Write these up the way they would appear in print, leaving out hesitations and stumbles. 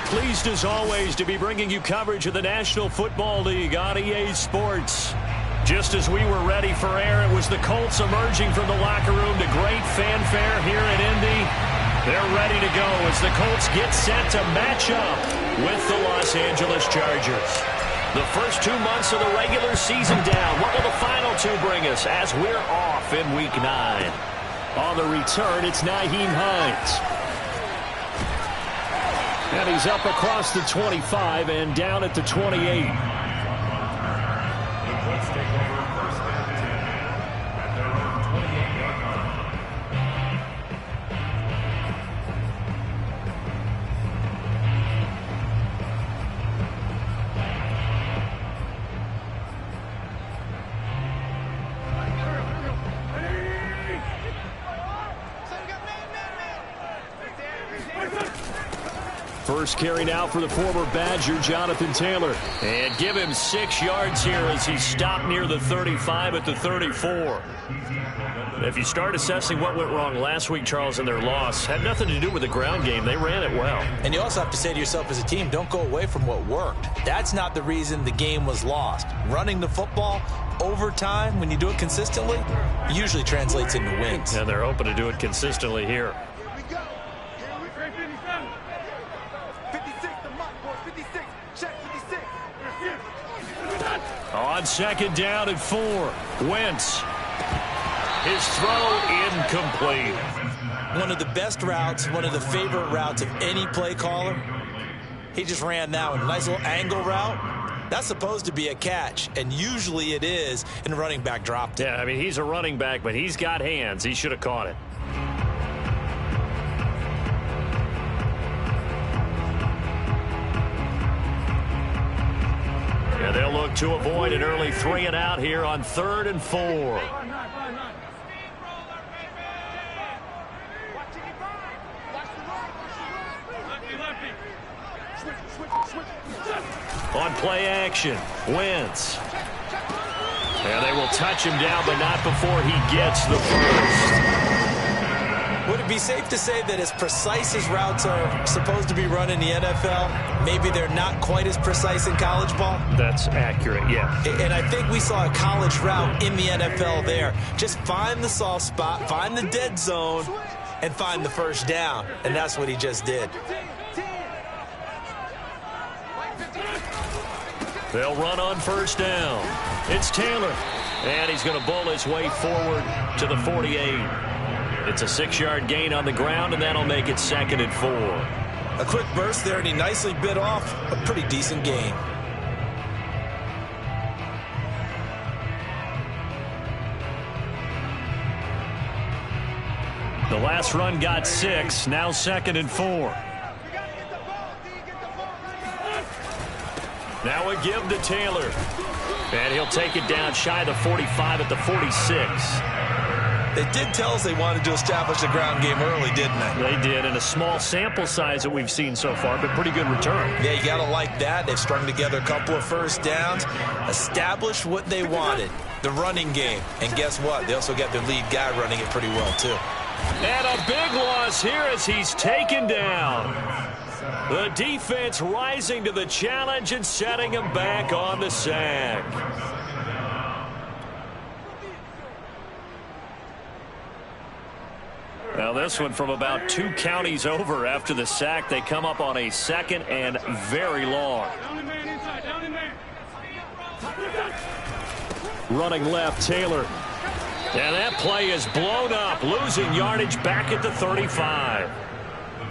Pleased as always to be bringing you coverage of the National Football League on EA Sports. Just as we were ready for air, it was the Colts emerging from the locker room to great fanfare here at Indy. They're ready to go as the Colts get set to match up with the Los Angeles Chargers. The first 2 months of the regular season down. What will the final two bring us as we're off in Week 9? On the return, it's Nyheim Hines. And he's up across the 25 and down at the 28. First carry now for the former Badger, Jonathan Taylor. And give him 6 yards here as he stopped near the 35 at the 34. If you start assessing what went wrong last week, Charles, in their loss, had nothing to do with the ground game. They ran it well. And you also have to say to yourself as a team, don't go away from what worked. That's not the reason the game was lost. Running the football over time, when you do it consistently, usually translates into wins. And they're hoping to do it consistently here. On second down and 4, Wentz. His throw incomplete. One of the best routes, one of the favorite routes of any play caller. He just ran that one. Nice little angle route. That's supposed to be a catch, and usually it is, and the running back dropped it. Yeah, I mean, he's a running back, but he's got hands. He should have caught it. Yeah, they'll look to avoid an early 3 and out here on 3rd and 4. On play action, Wentz. And they will touch him down, but not before he gets the first. Would it be safe to say that as precise as routes are supposed to be run in the NFL, maybe they're not quite as precise in college ball? That's accurate, yeah. And I think we saw a college route in the NFL there. Just find the soft spot, find the dead zone, and find the first down. And that's what he just did. They'll run on first down. It's Taylor. And he's going to bowl his way forward to the 48. It's a 6-yard gain on the ground, and that'll make it 2nd and 4. A quick burst there, and he nicely bit off a pretty decent gain. The last run got 6, now 2nd and 4. Now a give to Taylor. And he'll take it down shy of the 45 at the 46. They did tell us they wanted to establish the ground game early, didn't they? They did, and a small sample size that we've seen so far, but pretty good return. Yeah, you got to like that. They've strung together a couple of first downs, established what they wanted, the running game. And guess what? They also got their lead guy running it pretty well, too. And a big loss here as he's taken down. The defense rising to the challenge and setting him back on the sack. Now this one from about 2 counties over after the sack. They come up on a 2nd and very long. Running left, Taylor. And that play is blown up, losing yardage back at the 35.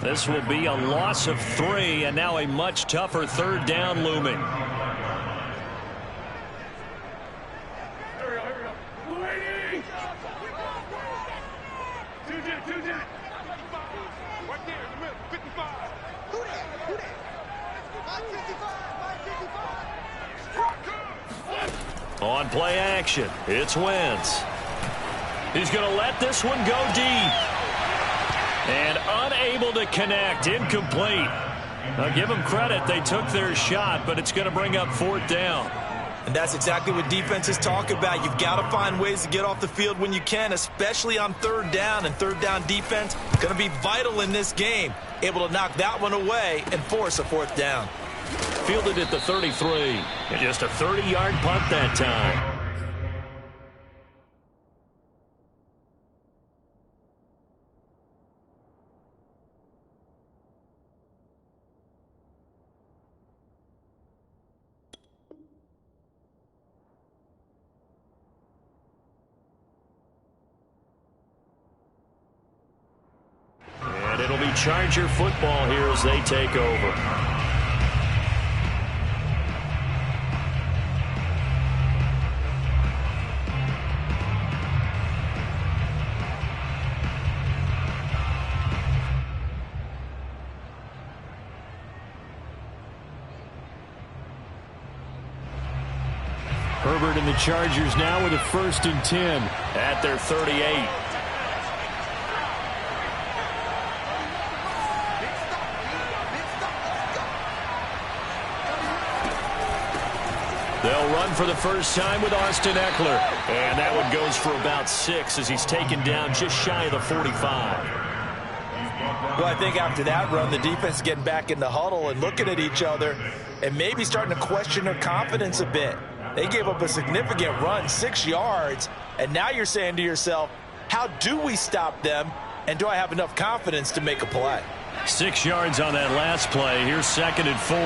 This will be a loss of 3, and now a much tougher 3rd down looming. On play action, it's Wentz. He's going to let this one go deep. And unable to connect, incomplete. Now give them credit, they took their shot, but it's going to bring up 4th down. And that's exactly what defenses talk about. You've got to find ways to get off the field when you can, especially on third down. And third down defense going to be vital in this game. Able to knock that one away and force a fourth down. Fielded at the 33. And just a 30-yard punt that time. And it'll be Charger football here as they take over. Herbert and the Chargers now with a 1st and 10 at their 38. They'll run for the first time with Austin Eckler. And that one goes for about 6 as he's taken down just shy of the 45. Well, I think after that run, the defense is getting back in the huddle and looking at each other and maybe starting to question their confidence a bit. They gave up a significant run, 6 yards, and now you're saying to yourself, how do we stop them, and do I have enough confidence to make a play? 6 yards on that last play. Here's 2nd and 4.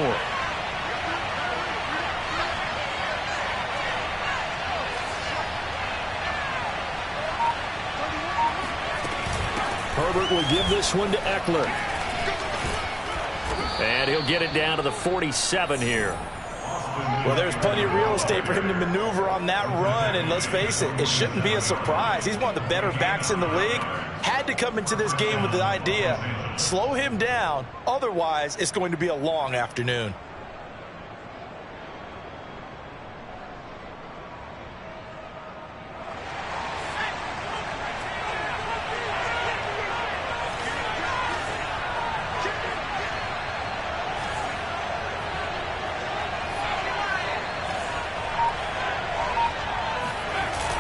Herbert will give this one to Eckler. And he'll get it down to the 47 here. Well, there's plenty of real estate for him to maneuver on that run, and let's face it, it shouldn't be a surprise. He's one of the better backs in the league. Had to come into this game with the idea, slow him down, otherwise it's going to be a long afternoon.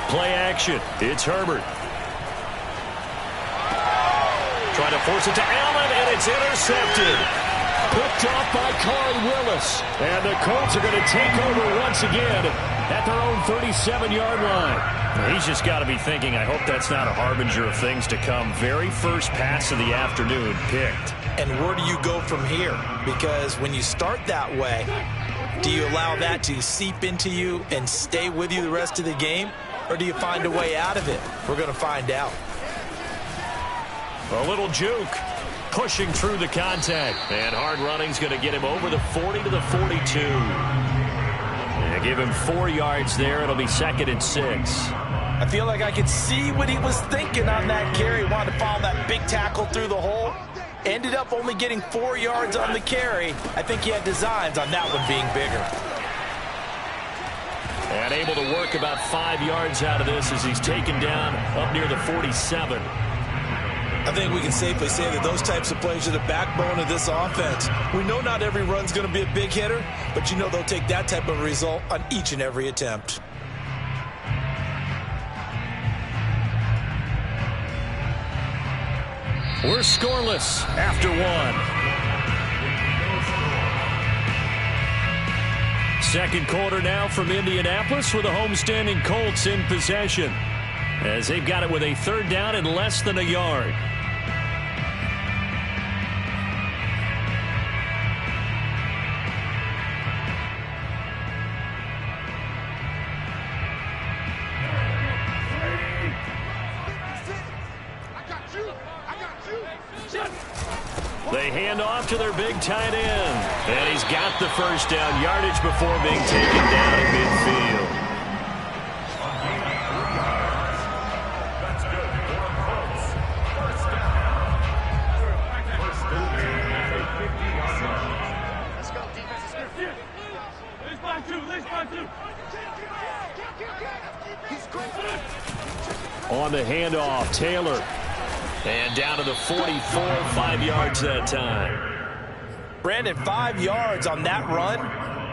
Play action. It's Herbert. Trying to force it to Allen, and it's intercepted. Picked off by Corey Willis. And the Colts are going to take over once again at their own 37-yard line. He's just got to be thinking, I hope that's not a harbinger of things to come. Very first pass of the afternoon picked. And where do you go from here? Because when you start that way, do you allow that to seep into you and stay with you the rest of the game? Or do you find a way out of it? We're going to find out. A little juke. Pushing through the contact. And hard running's going to get him over the 40 to the 42. And give him 4 yards there. It'll be 2nd and 6. I feel like I could see what he was thinking on that carry. Wanted to follow that big tackle through the hole. Ended up only getting 4 yards on the carry. I think he had designs on that one being bigger. And able to work about 5 yards out of this as he's taken down up near the 47. I think we can safely say that those types of plays are the backbone of this offense. We know not every run's going to be a big hitter, but you know they'll take that type of result on each and every attempt. We're scoreless after 1. Second quarter now from Indianapolis with the homestanding Colts in possession as they've got it with a 3rd down and less than a yard. They hand off to their big tight end. And he's got the first down yardage before being taken down at midfield. Let's go, defense. On the handoff, Taylor. And down to the 44, 5 yards that time. Brandon, 5 yards on that run.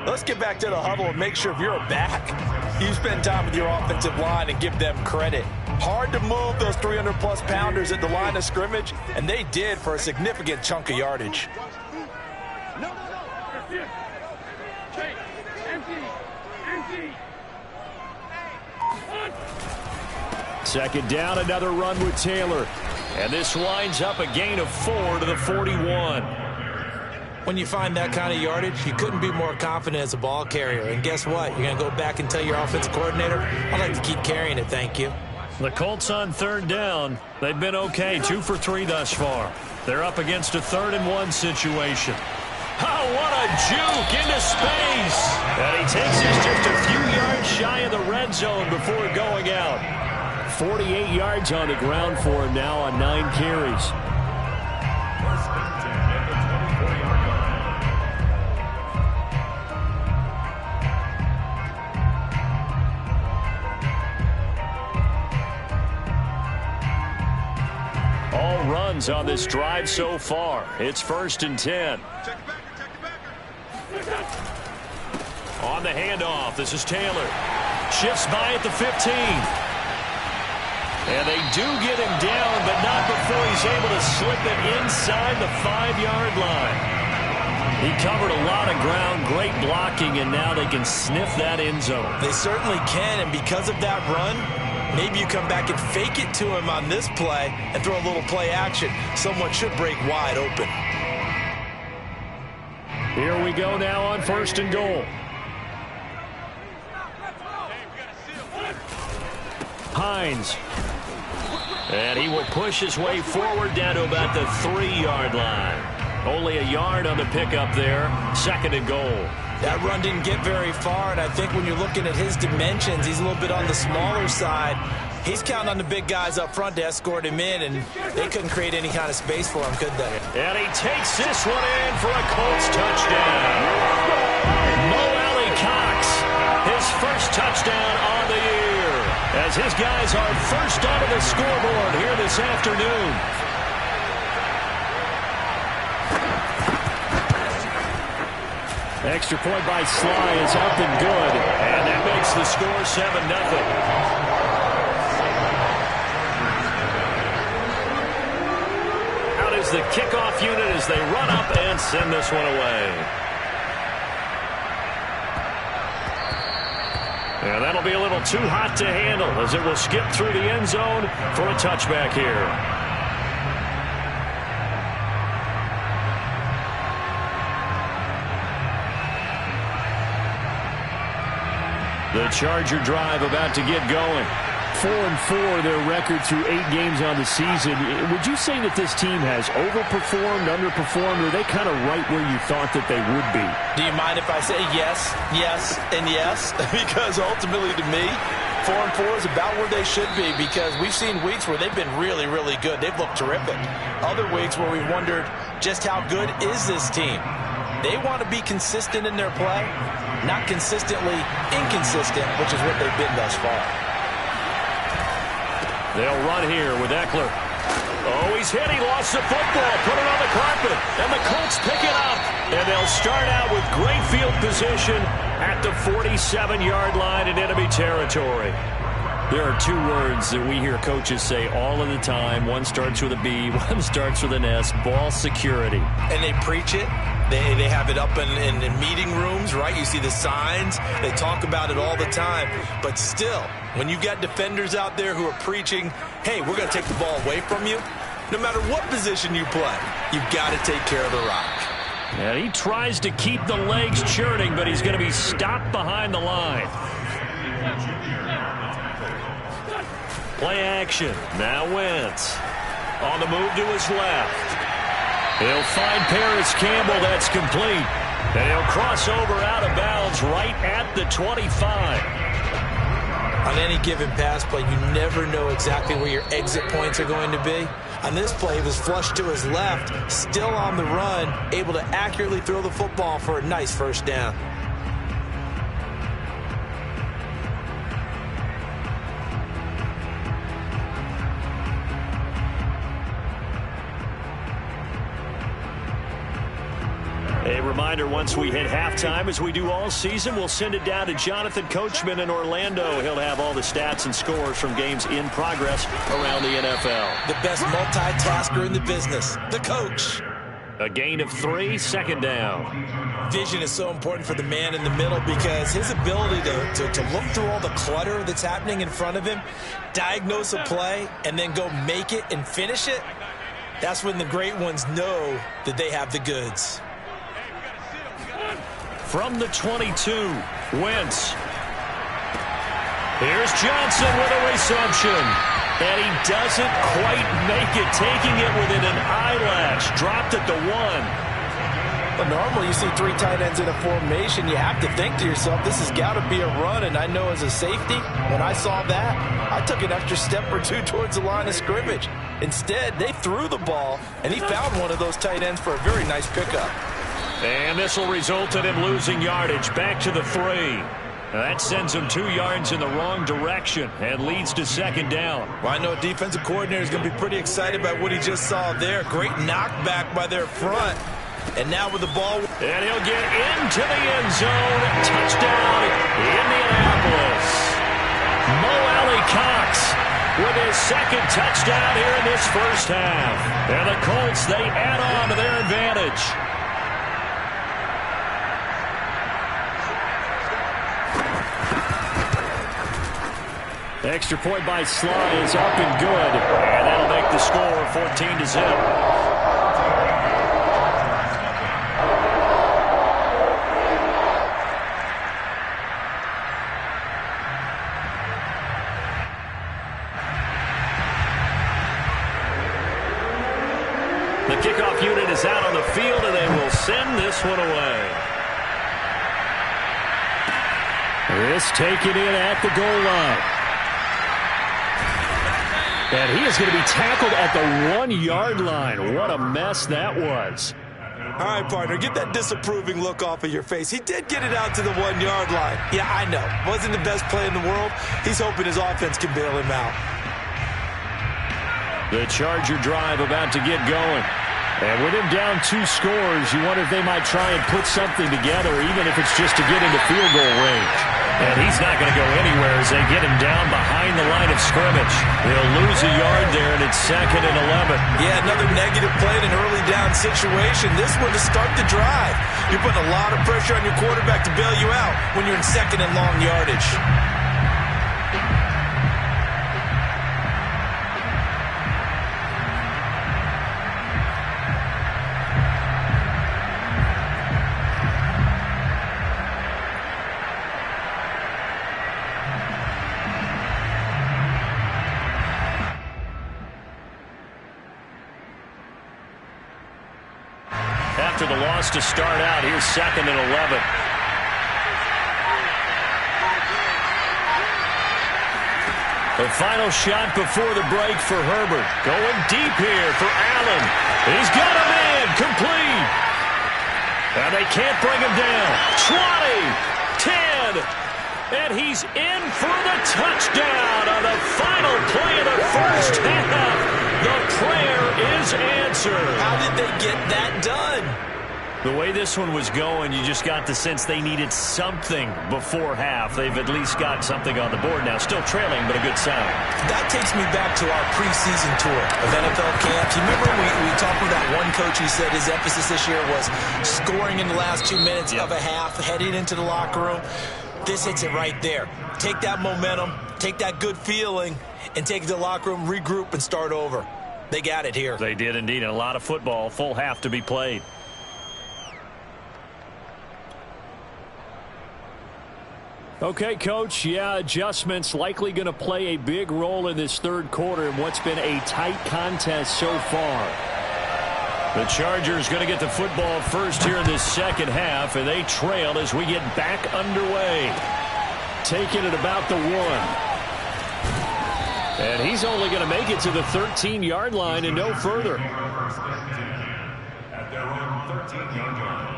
Let's get back to the huddle and make sure if you're back, you spend time with your offensive line and give them credit. Hard to move those 300-plus pounders at the line of scrimmage, and they did for a significant chunk of yardage. Second down, another run with Taylor. And this winds up a gain of 4 to the 41. When you find that kind of yardage, you couldn't be more confident as a ball carrier. And guess what? You're going to go back and tell your offensive coordinator, I'd like to keep carrying it, thank you. The Colts on third down. They've been okay, 2 for 3 thus far. They're up against a 3rd-and-1 situation. Oh, what a juke into space. And he takes us just a few yards shy of the red zone before going out. 48 yards on the ground for him now on 9 carries. All runs on this drive so far. It's 1st and 10. On the handoff, this is Taylor. Shifts by at the 15. And they do get him down, but not before he's able to slip it inside the 5-yard line. He covered a lot of ground, great blocking, and now they can sniff that end zone. They certainly can, and because of that run, maybe you come back and fake it to him on this play and throw a little play action. Someone should break wide open. Here we go now on 1st and goal. Hines. And he will push his way forward down to about the 3-yard line. Only a yard on the pickup there. 2nd and goal. That run didn't get very far, and I think when you're looking at his dimensions, he's a little bit on the smaller side. He's counting on the big guys up front to escort him in, and they couldn't create any kind of space for him, could they? And he takes this one in for a Colts touchdown. Mo Alley Cox, his first touchdown on the year, as his guys are first onto the scoreboard here this afternoon. Extra point by Sly is up and good, and that makes the score 7-0. Is the kickoff unit as they run up and send this one away. And that'll be a little too hot to handle as it will skip through the end zone for a touchback here. The Charger drive about to get going. 4-4 their record through 8 games on the season. Would you say that this team has overperformed, underperformed, or are they kind of right where you thought that they would be? Do you mind if I say yes, yes, and yes? Because ultimately to me, 4-4 is about where they should be, because we've seen weeks where they've been really, really good. They've looked terrific. Other weeks where we wondered just how good is this team? They want to be consistent in their play, not consistently inconsistent, which is what they've been thus far. They'll run here with Eckler. Oh, he's hit. He lost the football. Put it on the carpet. And the Colts pick it up. And they'll start out with great field position at the 47-yard line in enemy territory. There are 2 words that we hear coaches say all of the time. One starts with a B, one starts with an S. Ball security. And they preach it. They have it up in meeting rooms, right? You see the signs. They talk about it all the time. But still, when you've got defenders out there who are preaching, hey, we're going to take the ball away from you, no matter what position you play, you've got to take care of the rock. And he tries to keep the legs churning, but he's going to be stopped behind the line. Play action. Now Wentz. On the move to his left. He'll find Paris Campbell. That's complete. And he'll cross over out of bounds right at the 25. On any given pass play, you never know exactly where your exit points are going to be. On this play, he was flushed to his left, still on the run, able to accurately throw the football for a nice first down. A reminder, once we hit halftime, as we do all season, we'll send it down to Jonathan Coachman in Orlando. He'll have all the stats and scores from games in progress around the NFL. The best multitasker in the business, the coach. A gain of 3, second down. Vision is so important for the man in the middle because his ability to look through all the clutter that's happening in front of him, diagnose a play, and then go make it and finish it, that's when the great ones know that they have the goods. From the 22, Wentz. Here's Johnson with a reception. And he doesn't quite make it, taking it within an eyelash. Dropped at the 1. Well, normally you see 3 tight ends in a formation. You have to think to yourself, this has got to be a run. And I know as a safety, when I saw that, I took an extra step or 2 towards the line of scrimmage. Instead, they threw the ball, and he found one of those tight ends for a very nice pickup. And this will result in him losing yardage. Back to the 3. That sends him 2 yards in the wrong direction and leads to second down. Well, I know a defensive coordinator is going to be pretty excited by what he just saw there. Great knockback by their front. And now with the ball. And he'll get into the end zone. Touchdown, Indianapolis. Mo Alley-Cox with his second touchdown here in this first half. And the Colts, they add on to their advantage. Extra point by Slot is up and good. And that'll make the score 14-0. The kickoff unit is out on the field, and they will send this one away. This taken in at the goal line. And he is going to be tackled at the 1-yard line. What a mess that was. All right, partner, get that disapproving look off of your face. He did get it out to the 1-yard line. Yeah, I know. Wasn't the best play in the world. He's hoping his offense can bail him out. The Charger drive about to get going. And with him down 2 scores, you wonder if they might try and put something together, even if it's just to get into field goal range. And he's not going to go anywhere as they get him down behind the line of scrimmage. They'll lose a yard there, and it's 2nd and 11. Yeah, another negative play in an early down situation. This one to start the drive. You're putting a lot of pressure on your quarterback to bail you out when you're in 2nd and long yardage. After the loss to start out, here's 2nd and 11. The final shot before the break for Herbert. Going deep here for Allen. He's got him in. Complete. And they can't bring him down. 20, 10. And he's in for the touchdown on the final play of the first half. The prayer is answered. How did they get that done? The way this one was going, you just got the sense they needed something before half. They've at least got something on the board now. Still trailing, but a good sign. That takes me back to our preseason tour of NFL camps. You remember we talked with that one coach who said his emphasis this year was scoring in the last 2 minutes of a half, heading into the locker room. This hits it right there. Take that momentum, take that good feeling, and take it to the locker room, regroup, and start over. They got it here. They did indeed. And a lot of football, full half to be played. Okay, Coach, yeah, adjustments likely going to play a big role in this third quarter in what's been a tight contest so far. The Chargers going to get the football first here in this second half, and they trail as we get back underway. Taking it about the 1. And he's only going to make it to the 13-yard line and no further. At their own 13-yard line.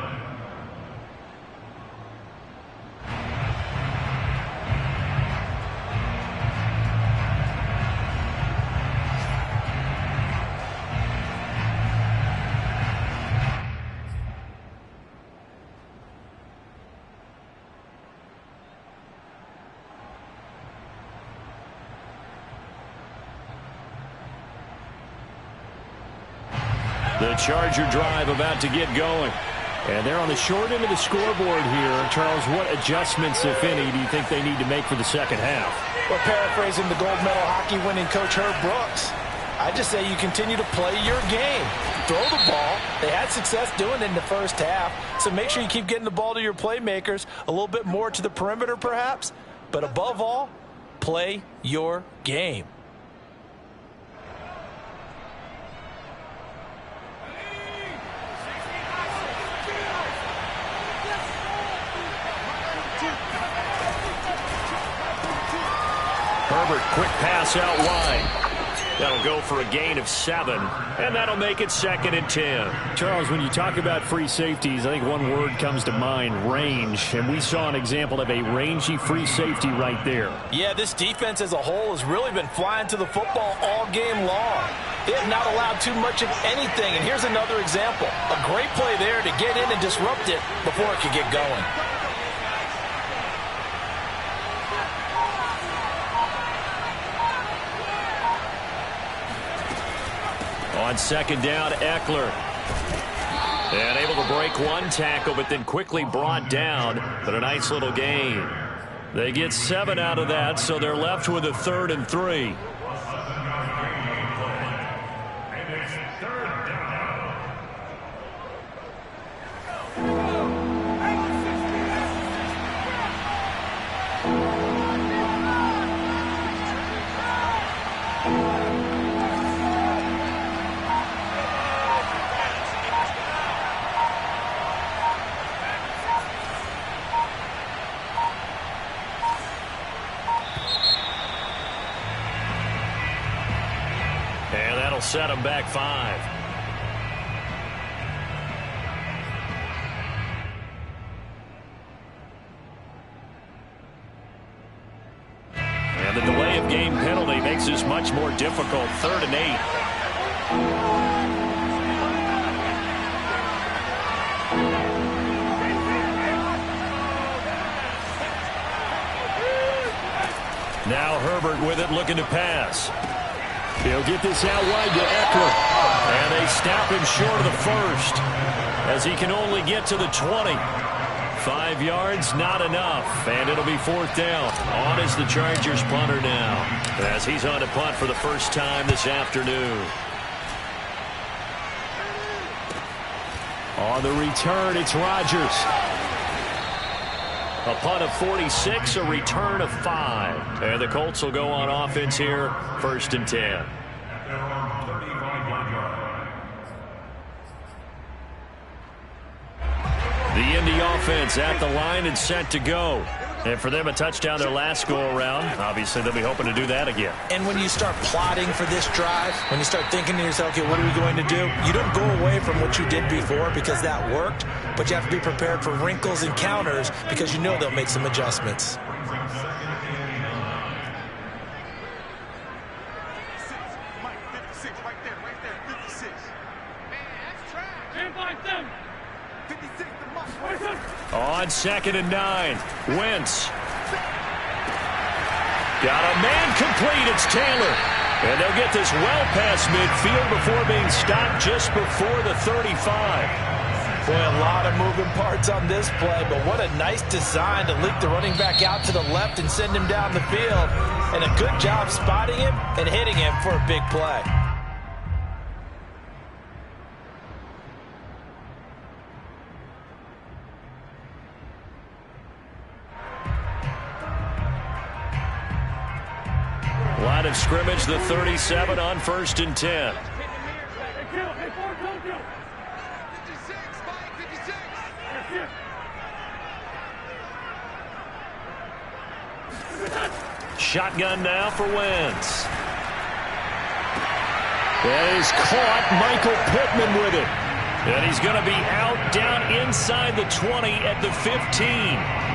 The Charger drive about to get going. And they're on the short end of the scoreboard here. Charles, what adjustments, if any, do you think they need to make for the second half? Well, paraphrasing the gold medal hockey winning coach Herb Brooks, I just say you continue to play your game. Throw the ball. They had success doing it in the first half, so make sure you keep getting the ball to your playmakers, a little bit more to the perimeter perhaps, but above all, play your game. Herbert, quick pass out wide. That'll go for a gain of 7, and that'll make it 2nd and 10. Charles, when you talk about free safeties, I think one word comes to mind, range. And we saw an example of a rangy free safety right there. Yeah, this defense as a whole has really been flying to the football all game long. They have not allowed too much of anything, and here's another example. A great play there to get in and disrupt it before it could get going. On 2nd down, Eckler. And able to break one tackle, but then quickly brought down. But a nice little gain. They get 7 out of that, so they're left with a 3rd and 3. Set them back 5. And the delay of game penalty makes this much more difficult. 3rd and 8. Now Herbert with it, looking to pass. He'll get this out wide to Eckler. And they stop him short of the 1st as he can only get to the 20. 5 yards, not enough. And it'll be 4th down. On is the Chargers punter now, as he's on to punt for the first time this afternoon. On the return, it's Rodgers. A punt of 46, a return of 5. And the Colts will go on offense here, 1st and 10. The Jndy offense at the line and set to go. And for them, a touchdown their last go-around. Obviously, they'll be hoping to do that again. And when you start plotting for this drive, when you start thinking to yourself, okay, what are we going to do? You don't go away from what you did before because that worked, but you have to be prepared for wrinkles and counters because you know they'll make some adjustments. On 2nd and 9, Wentz. Got a man complete. It's Taylor. And they'll get this well past midfield before being stopped just before the 35. Boy, a lot of moving parts on this play, but what a nice design to leak the running back out to the left and send him down the field. And a good job spotting him and hitting him for a big play. Line of scrimmage, the 37 on 1st and 10. Shotgun now for Wentz. That is caught. Michael Pittman with it. And he's going to be out down inside the 20 at the 15.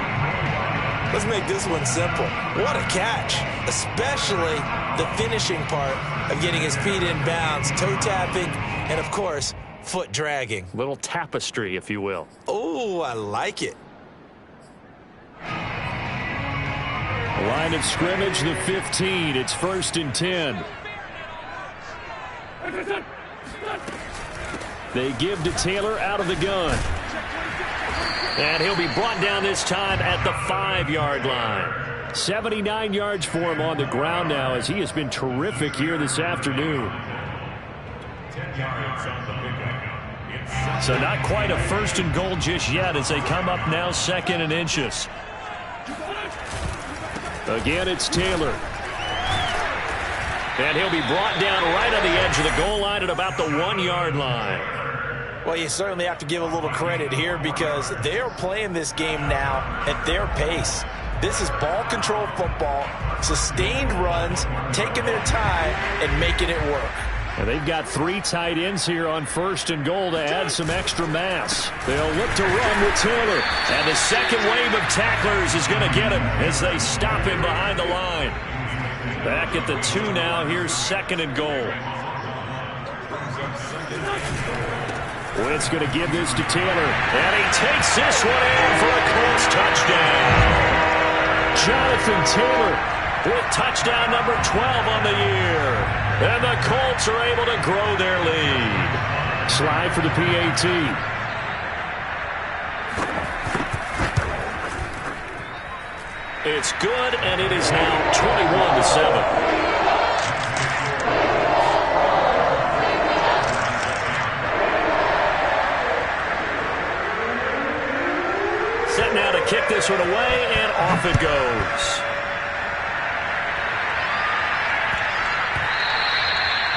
Let's make this one simple. What a catch, especially the finishing part of getting his feet in bounds, toe tapping, and of course, foot dragging. Little tapestry, if you will. Oh, I like it. Line of scrimmage, the 15. It's 1st and 10. They give to Taylor out of the gun. And he'll be brought down this time at the 5-yard line. 79 yards for him on the ground now, as he has been terrific here this afternoon. 10 yards on the pickup. So not quite a first and goal just yet as they come up now 2nd and inches. Again, it's Taylor. And he'll be brought down right on the edge of the goal line at about the 1-yard line. Well, you certainly have to give a little credit here because they are playing this game now at their pace. This is ball control football, sustained runs, taking their time and making it work. And they've got 3 tight ends here on 1st and goal to add some extra mass. They'll look to run with Taylor. And the second wave of tacklers is going to get him as they stop him behind the line. Back at the 2 now. Here's 2nd and goal. Witt's going to give this to Taylor. And he takes this one in for a close touchdown. Jonathan Taylor with touchdown number 12 on the year. And the Colts are able to grow their lead. Slide for the PAT. It's good, and it is now 21-7. Set now to kick this one away, and off it goes.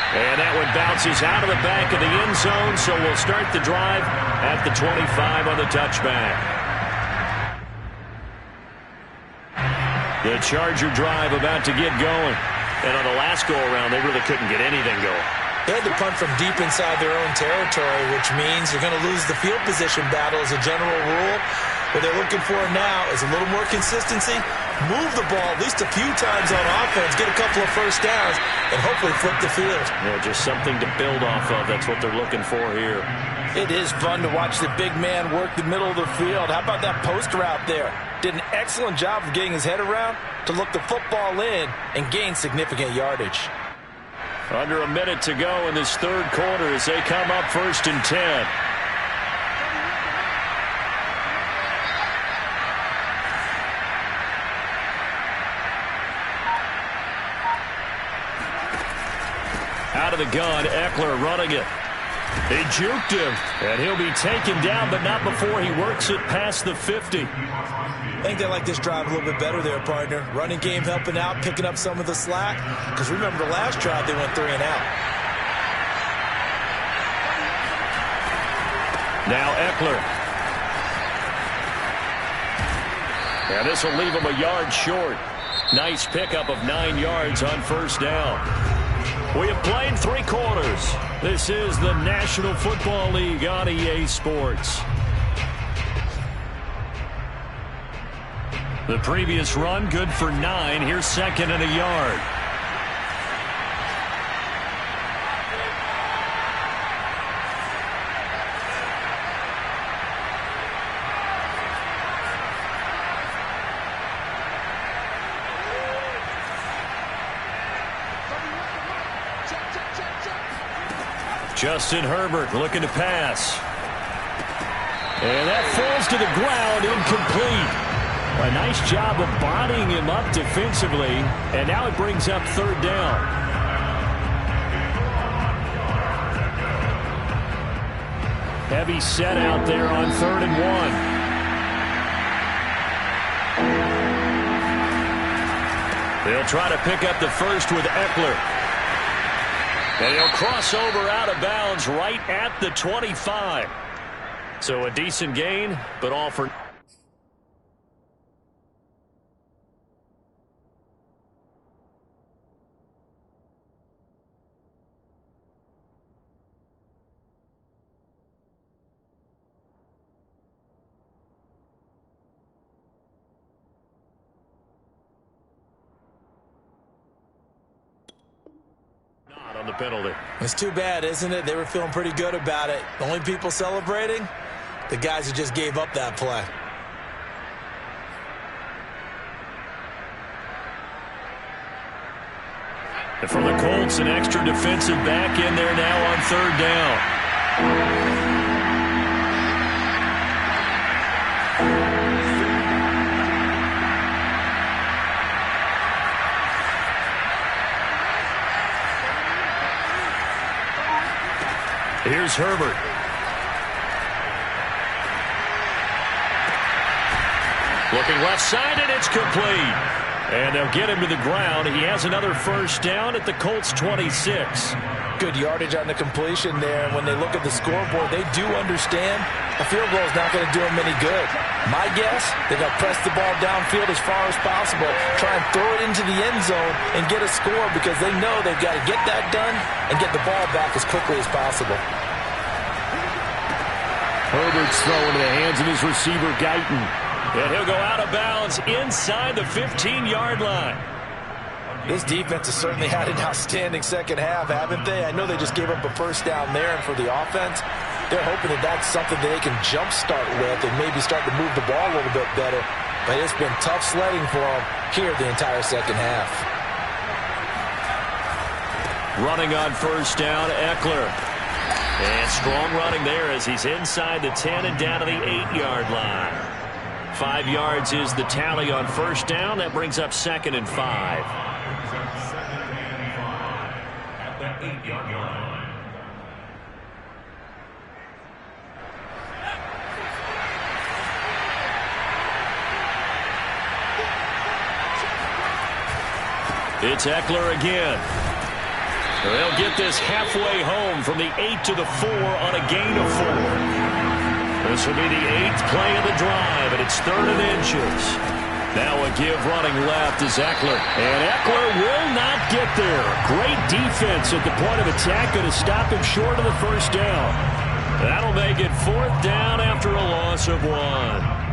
And that one bounces out of the back of the end zone, so we'll start the drive at the 25 on the touchback. The Charger drive about to get going. And on the last go-around, they really couldn't get anything going. They had to punt from deep inside their own territory, which means you're going to lose the field position battle as a general rule. What they're looking for now is a little more consistency, move the ball at least a few times on offense, get a couple of first downs, and hopefully flip the field. Yeah, just something to build off of. That's what they're looking for here. It is fun to watch the big man work the middle of the field. How about that post route there? Did an excellent job of getting his head around to look the football in and gain significant yardage. Under a minute to go in this 3rd quarter as they come up 1st and 10. Out of the gun, Eckler running it. They juked him, and he'll be taken down, but not before he works it past the 50. I think they like this drive a little bit better there, partner. Running game helping out, picking up some of the slack. Because remember the last drive, they went 3 and out. Now Eckler. And this will leave him a yard short. Nice pickup of 9 yards on 1st down. We have played 3 quarters. This is the National Football League on EA Sports. The previous run good for 9. Here's 2nd and a yard. Justin Herbert looking to pass. And that falls to the ground, incomplete. A nice job of bodying him up defensively, and now it brings up 3rd down. Heavy set out there on 3rd and 1. They'll try to pick up the first with Eckler. And he'll cross over out of bounds right at the 25. So a decent gain, but all for... on the penalty. It's too bad, isn't it? They were feeling pretty good about it. The only people celebrating, the guys who just gave up that play. And for the Colts, an extra defensive back in there now on 3rd down. Here's Herbert. Looking left side, and it's complete. And they'll get him to the ground. He has another first down at the Colts 26. Good yardage on the completion there. And when they look at the scoreboard, they do understand a field goal is not going to do them any good. My guess, they're going to press the ball downfield as far as possible, try and throw it into the end zone and get a score because they know they've got to get that done and get the ball back as quickly as possible. Herbert's throw into the hands of his receiver, Guyton. And he'll go out of bounds inside the 15-yard line. This defense has certainly had an outstanding second half, haven't they? I know they just gave up a first down there, and for the offense, they're hoping that that's something that they can jumpstart with and maybe start to move the ball a little bit better. But it's been tough sledding for them here the entire second half. Running on first down, Eckler. And strong running there as he's inside the 10 and down to the 8-yard line. 5 yards is the tally on first down. That brings up 2nd and 5. At the 8-yard line. It's Eckler again. They'll get this halfway home from the 8 to the 4 on a gain of 4. This will be the 8th play of the drive, and it's 3rd and inches. Now a give running left is Eckler. And Eckler will not get there. Great defense at the point of attack, going to stop him short of the first down. That'll make it 4th down after a loss of 1.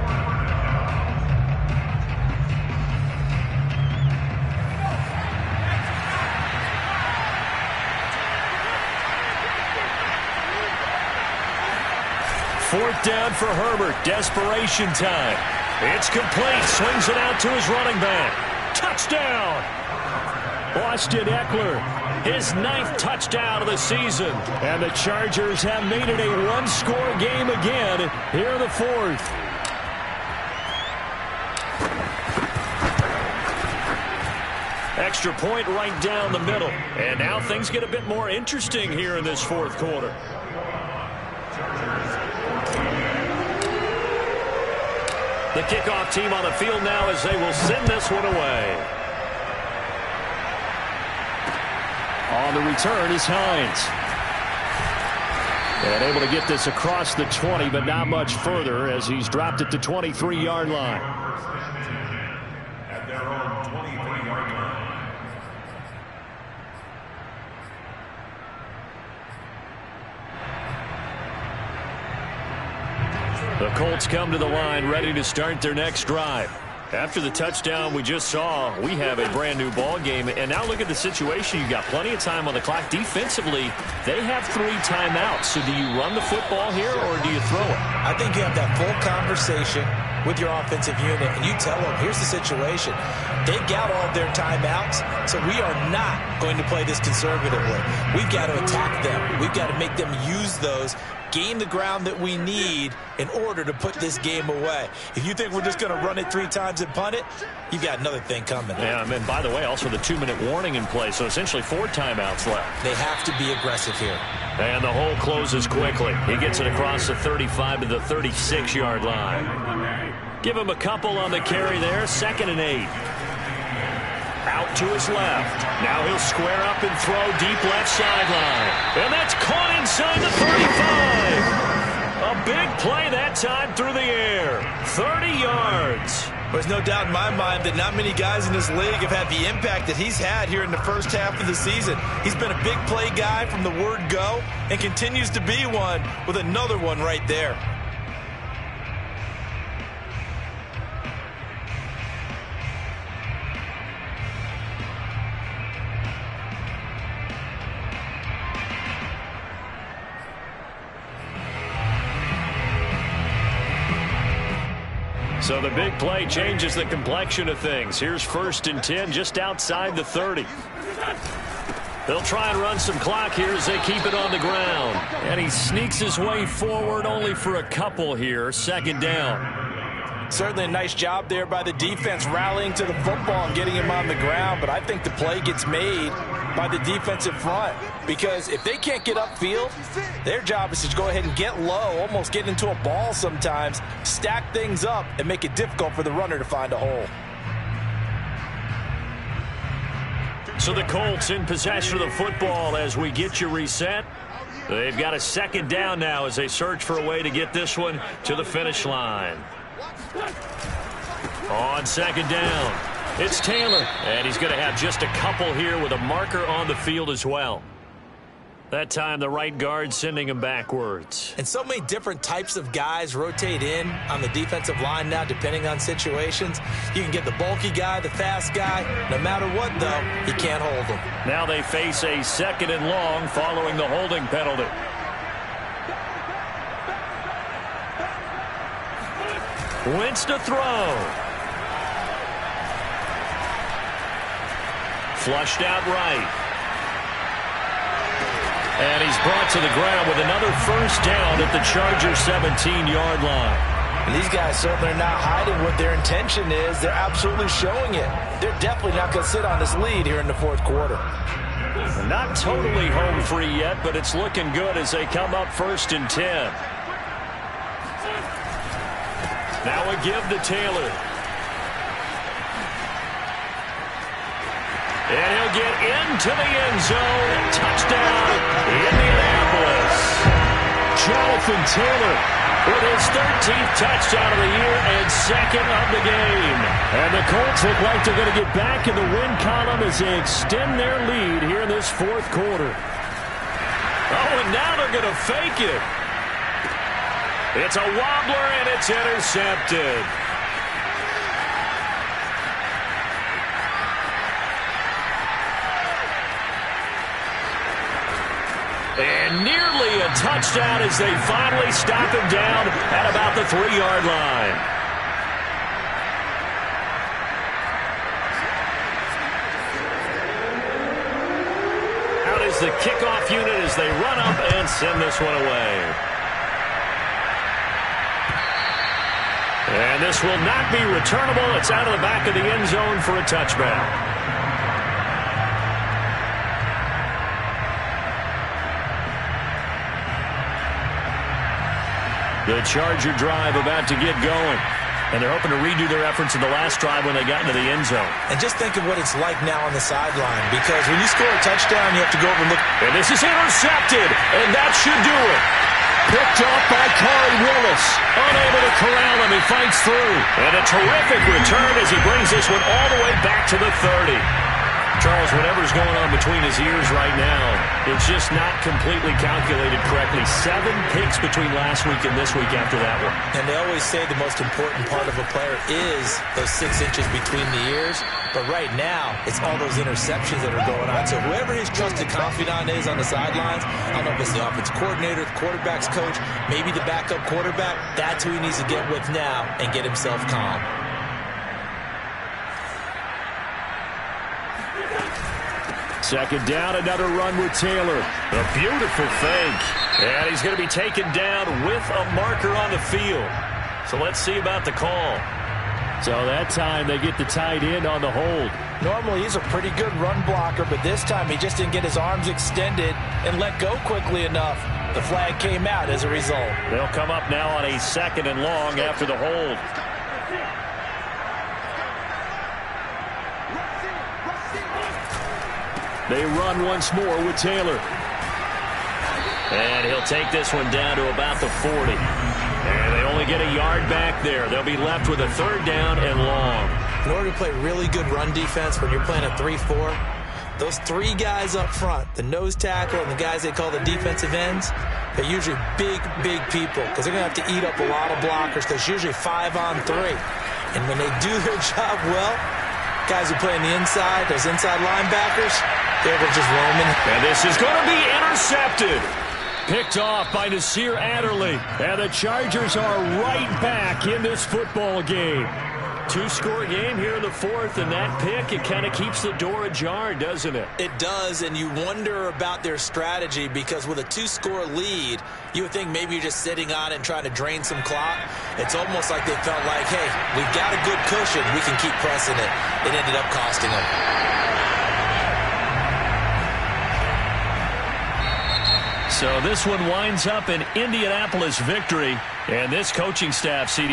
Fourth down for Herbert. Desperation time. It's complete. Swings it out to his running back. Touchdown! Austin Eckler, his 9th touchdown of the season. And the Chargers have made it a one-score game again here in the 4th. Extra point right down the middle. And now things get a bit more interesting here in this 4th quarter. The kickoff team on the field now as they will send this one away. On the return is Hines. And able to get this across the 20, but not much further as he's dropped at the 23-yard line. At their own 23-yard line. The Colts come to the line ready to start their next drive. After the touchdown we just saw, we have a brand new ball game. And now look at the situation. You've got plenty of time on the clock. Defensively, they have 3 timeouts. So do you run the football here or do you throw it? I think you have that full conversation with your offensive unit, and you tell them, here's the situation. They've got all of their timeouts, so we are not going to play this conservatively. We've got to attack them. We've got to make them use those, gain the ground that we need in order to put this game away. If you think we're just going to run it 3 times and punt it, you've got another thing coming. Yeah, and by the way, also the 2-minute warning in play, so essentially 4 timeouts left. They have to be aggressive here. And the hole closes quickly. He gets it across the 35 to the 36-yard line. Give him a couple on the carry there. 2nd and 8. Out to his left. Now he'll square up and throw deep left sideline. And that's caught inside the 35. A big play that time through the air. 30 yards. There's no doubt in my mind that not many guys in this league have had the impact that he's had here in the first half of the season. He's been a big play guy from the word go and continues to be one with another one right there. So the big play changes the complexion of things. Here's 1st and 10 just outside the 30. They'll try and run some clock here as they keep it on the ground. And he sneaks his way forward only for a couple here. Second down. Certainly a nice job there by the defense rallying to the football and getting him on the ground. But I think the play gets made by the defensive front. Because if they can't get upfield, their job is to go ahead and get low, almost get into a ball sometimes, stack things up, and make it difficult for the runner to find a hole. So the Colts in possession of the football as we get you reset. They've got a second down now as they search for a way to get this one to the finish line. On second down, it's Taylor. And he's going to have just a couple here with a marker on the field as well. That time the right guard sending him backwards. And so many different types of guys rotate in on the defensive line now depending on situations. You can get the bulky guy, the fast guy. No matter what, though, he can't hold him. Now they face a second and long following the holding penalty. Wentz to throw. Flushed out right. And he's brought to the ground with another first down at the Chargers' 17-yard line. And these guys certainly are not hiding what their intention is. They're absolutely showing it. They're definitely not going to sit on this lead here in the fourth quarter. Not totally home free yet, but it's looking good as they come up 1st and 10. Now a give to Taylor. And he'll get into the end zone. Touchdown, Indianapolis. Jonathan Taylor with his 13th touchdown of the year and second of the game. And the Colts look like they're going to get back in the win column as they extend their lead here in this fourth quarter. Oh, and now they're going to fake it. It's a wobbler, and it's intercepted. And nearly a touchdown as they finally stop him down at about the 3-yard line. Out is the kickoff unit as they run up and send this one away. And this will not be returnable. It's out of the back of the end zone for a touchback. The Charger drive about to get going. And they're hoping to redo their efforts in the last drive when they got into the end zone. And just think of what it's like now on the sideline. Because when you score a touchdown, you have to go over and look. And this is intercepted. And that should do it. Picked off by Corey Willis. Unable to corral him. He fights through. And a terrific return as he brings this one all the way back to the 30. Charles, whatever's going on between his ears right now, it's just not completely calculated correctly. 7 picks between last week and this week after that one. And they always say the most important part of a player is those 6 inches between the ears. But right now, it's all those interceptions that are going on. So whoever his trusted confidant is on the sidelines, I don't know if it's the offense coordinator, the quarterback's coach, maybe the backup quarterback, that's who he needs to get with now and get himself calm. Second down, another run with Taylor. A beautiful fake. And he's going to be taken down with a marker on the field. So let's see about the call. So that time they get the tight end on the hold. Normally he's a pretty good run blocker, but this time he just didn't get his arms extended and let go quickly enough. The flag came out as a result. They'll come up now on a 2nd and long after the hold. They run once more with Taylor. And he'll take this one down to about the 40. And they only get a yard back there. They'll be left with a 3rd down and long. In order to play really good run defense when you're playing a 3-4, those 3 guys up front, the nose tackle and the guys they call the defensive ends, they're usually big, big people because they're going to have to eat up a lot of blockers because it's usually 5 on 3. And when they do their job well, guys who play on the inside, those inside linebackers, they're just roaming. And this is going to be intercepted. Picked off by Nasir Adderley. And the Chargers are right back in this football game. Two-score game here in the fourth, and that pick, it kind of keeps the door ajar, doesn't it? It does, and you wonder about their strategy because with a two-score lead, you would think maybe you're just sitting on it and trying to drain some clock. It's almost like they felt like, hey, we've got a good cushion. We can keep pressing it. It ended up costing them. So this one winds up an Indianapolis victory, and this coaching staff, CD,